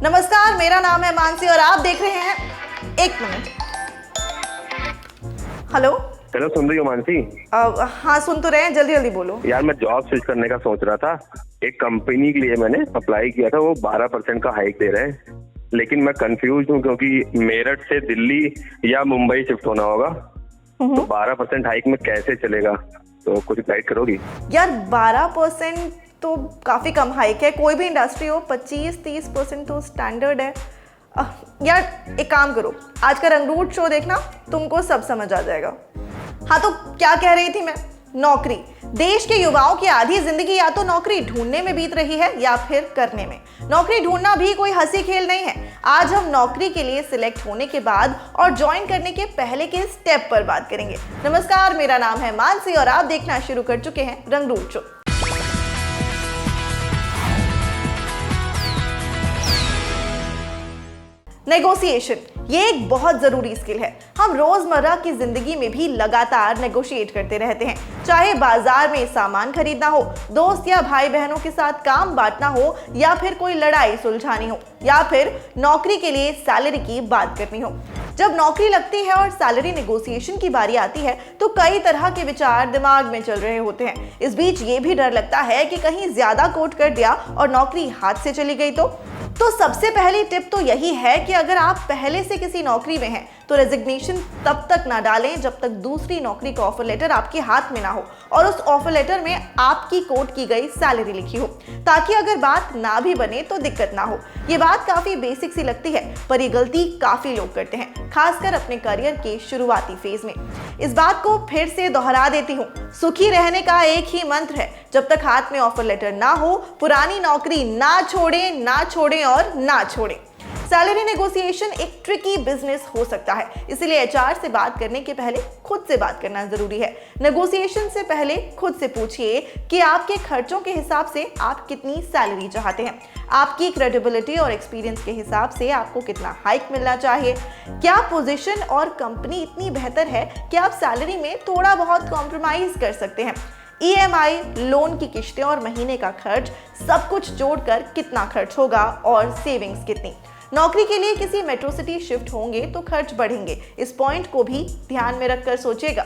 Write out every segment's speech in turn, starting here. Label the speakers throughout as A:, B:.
A: नमस्कार, मेरा नाम है मानसी और आप देख रहे हैं। एक मिनट। हेलो।
B: हेलो, सुन रही हो मानसी?
A: हाँ, सुन तो रहे हैं, जल्दी जल्दी बोलो।
B: यार मैं जॉब स्विच करने का सोच रहा था। एक कंपनी के लिए मैंने अप्लाई किया था, वो 12% का हाइक दे रहे हैं, लेकिन मैं कंफ्यूज हूँ क्योंकि मेरठ से दिल्ली या मुंबई शिफ्ट होना होगा। तो 12% हाइक में कैसे चलेगा? तो कुछ गाइड करोगी?
A: यार 12% तो काफ़ी कम हाइक है। कोई भी इंडस्ट्री हो 25-30% तो स्टैंडर्ड है। यार एक काम करो, आज का रंगरूट शो देखना, तुमको सब समझ आ जाएगा। हाँ, तो क्या कह रही थी मैं? नौकरी। देश के युवाओं की आधी जिंदगी या तो नौकरी ढूंढने में बीत रही है या फिर करने में। नौकरी ढूंढना भी कोई हंसी खेल नहीं है। आज हम नौकरी के लिए सिलेक्ट होने के बाद और ज्वाइन करने के पहले के स्टेप पर बात करेंगे। नमस्कार, मेरा नाम है मानसी और आप देखना शुरू कर चुके हैं रंगरूट शो। नेगोशिएशन, ये एक बहुत जरूरी स्किल है। हम रोजमर्रा की जिंदगी में भी लगातार नेगोशिएट करते रहते हैं, चाहे बाजार में सामान खरीदना हो, दोस्त या भाई बहनों के साथ काम बांटना हो, या फिर कोई लड़ाई सुलझानी हो, या फिर नौकरी के लिए सैलरी की बात करनी हो। जब नौकरी लगती है और सैलरी नेगोशिएशन की बारी आती है तो कई तरह के विचार दिमाग में चल रहे होते हैं। इस बीच ये भी डर लगता है कि कहीं ज्यादा कोट कर दिया और नौकरी हाथ से चली गई तो सबसे पहली टिप तो यही है कि अगर आप पहले से किसी नौकरी में हैं तो रेजिग्नेशन तब तक ना डालें जब तक दूसरी नौकरी का ऑफर लेटर आपके हाथ में ना हो और उस ऑफर लेटर में आपकी कोट की गई सैलरी लिखी हो, ताकि अगर बात ना भी बने तो दिक्कत ना हो। ये बात काफी बेसिक सी लगती है, पर ये गलती काफी लोग करते हैं, खासकर अपने करियर के शुरुआती फेज में। इस बात को फिर से दोहरा देती हूँ, सुखी रहने का एक ही मंत्र है, जब तक हाथ में ऑफर लेटर ना हो पुरानी नौकरी ना छोड़ें और ना छोड़ें। सैलरी नेगोशिएशन एक ट्रिकी बिजनेस हो सकता है, इसलिए एचआर से बात करने के पहले खुद से बात करना जरूरी है। नेगोशिएशन से पहले खुद से पूछिए कि आपके खर्चों के हिसाब से आप कितनी सैलरी चाहते हैं। आपकी क्रेडिबिलिटी और एक्सपीरियंस के हिसाब से आपको कितना हाइक मिलना चाहिए। क्या पोजीशन और कंपनी इतनी बेहतर है कि आप सैलरी में थोड़ा बहुत कॉम्प्रोमाइज कर सकते हैं। ईएमआई, लोन की किश्तें और महीने का खर्च, सब कुछ जोड़कर कितना खर्च होगा और सेविंग्स कितनी। नौकरी के लिए किसी मेट्रो सिटी शिफ्ट होंगे तो खर्च बढ़ेंगे, इस पॉइंट को भी ध्यान में रखकर सोचिएगा।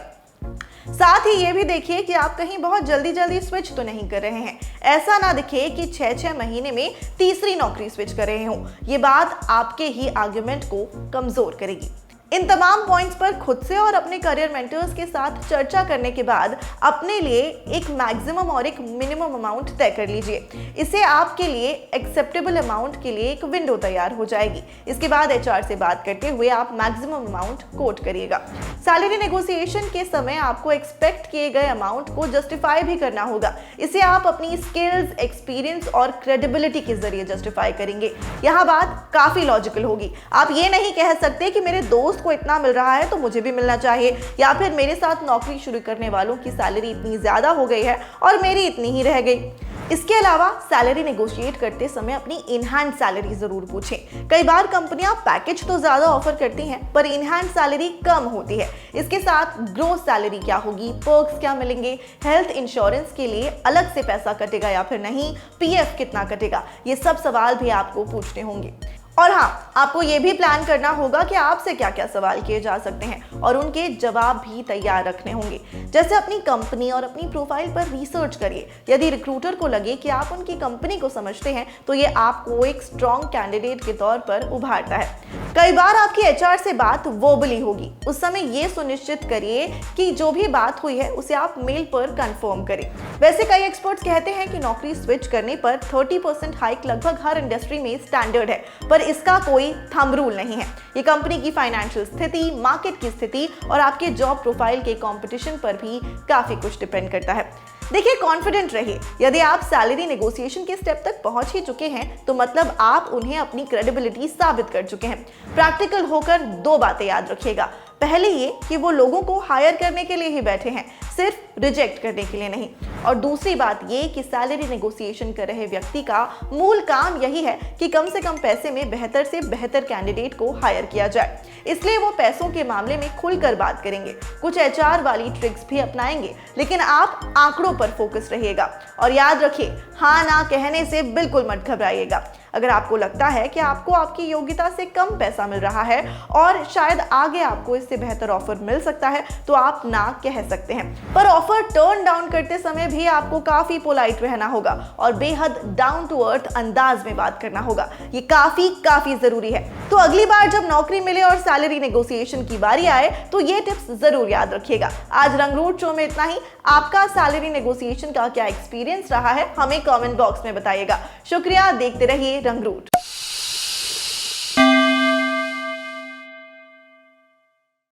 A: साथ ही ये भी देखिए कि आप कहीं बहुत जल्दी स्विच तो नहीं कर रहे हैं। ऐसा ना दिखे कि 6 महीने में तीसरी नौकरी स्विच कर रहे हो। ये बात आपके ही आर्गुमेंट को कमजोर करेगी। इन तमाम पॉइंट्स पर खुद से और अपने करियर मेंटर्स के साथ चर्चा करने के बाद अपने लिए एक मैक्सिमम और एक मिनिमम अमाउंट तय कर लीजिए। इससे आपके लिए एक्सेप्टेबल अमाउंट के लिए एक विंडो तैयार हो जाएगी। इसके बाद एचआर से बात करते हुए आप मैक्सिमम अमाउंट कोट करिएगा। सैलरी नेगोशिएशन के समय आपको एक्सपेक्ट किए गए अमाउंट को जस्टिफाई भी करना होगा। इसे आप अपनी स्किल्स, एक्सपीरियंस और क्रेडिबिलिटी के जरिए जस्टिफाई करेंगे। यहाँ बात काफी लॉजिकल होगी। आप ये नहीं कह सकते कि मेरे दोस्त को इतना मिल रहा है तो मुझे भी मिलना चाहिए, या फिर मेरे साथ नौकरी शुरू करने वालों की सैलरी इतनी ज्यादा हो गई है और मेरी इतनी ही रह गई। इसके अलावा सैलरी नेगोशिएट करते समय अपनी इन हैंड सैलरी जरूर पूछें। कई बार कंपनियां पैकेज तो ज्यादा ऑफर करती हैं पर इन हैंड सैलरी कम होती है। इसके साथ ग्रोस सैलरी क्या होगी, पर्क्स क्या मिलेंगे, हेल्थ इंश्योरेंस के लिए अलग से पैसा कटेगा या फिर नहीं, पीएफ कितना कटेगा, ये सब सवाल भी आपको पूछने होंगे। और हाँ, आपको ये भी प्लान करना होगा कि आपसे क्या क्या सवाल किए जा सकते हैं और उनके जवाब भी तैयार रखने होंगे। जैसे अपनी कंपनी और अपनी प्रोफाइल पर रिसर्च करिए। यदि रिक्रूटर को लगे कि आप उनकी कंपनी को समझते हैं तो ये आपको एक स्ट्रॉन्ग कैंडिडेट के तौर पर उभारता है। कई बार आपकी एचआर से बात वर्बली होगी, उस समय ये सुनिश्चित करिए कि जो भी बात हुई है उसे आप मेल पर कंफर्म करें। वैसे कई एक्सपर्ट्स कहते हैं कि नौकरी स्विच करने पर 30% हाइक लगभग हर इंडस्ट्री में स्टैंडर्ड है, पर इसका कोई थंब रूल नहीं है। ये कंपनी की फाइनेंशियल स्थिति, मार्केट की स्थिति और आपके जॉब प्रोफाइल के कंपटीशन पर भी काफी कुछ डिपेंड करता है। देखिए, कॉन्फिडेंट रहिए। यदि आप सैलरी नेगोशिएशन के स्टेप तक पहुंच ही चुके हैं तो मतलब आप उन्हें अपनी क्रेडिबिलिटी साबित कर चुके हैं। प्रैक्टिकल होकर 2 बातें याद रखिएगा। पहले ये कि वो लोगों को हायर करने के लिए ही बैठे हैं, सिर्फ रिजेक्ट करने के लिए नहीं। और दूसरी बात ये कि सैलरी नेगोशिएशन कर रहे व्यक्ति का मूल काम यही है कि कम से कम पैसे में बेहतर से बेहतर कैंडिडेट को हायर किया जाए। इसलिए वो पैसों के मामले में खुलकर बात करेंगे, कुछ एचआर वाली ट्रिक्स भी अपनाएंगे, लेकिन आप आंकड़ों पर फोकस रहिएगा। और याद रखिए, हाँ ना कहने से बिल्कुल मत घबराइएगा। अगर आपको लगता है कि आपको आपकी योग्यता से कम पैसा मिल रहा है और शायद आगे आपको इससे बेहतर ऑफर मिल सकता है, तो आप ना कह सकते हैं। पर ऑफर टर्न डाउन करते समय भी आपको काफी पोलाइट रहना होगा और बेहद डाउन टू अर्थ अंदाज में बात करना होगा। ये काफी जरूरी है। तो अगली बार जब नौकरी मिले और सैलरी नेगोशिएशन की बारी आए तो ये टिप्स जरूर याद रखिएगा। आज रंगरूट शो में इतना ही। आपका सैलरी नेगोशिएशन का क्या एक्सपीरियंस रहा है, हमें कमेंट बॉक्स में बताइएगा। शुक्रिया, देखते रहिए रंगरूट।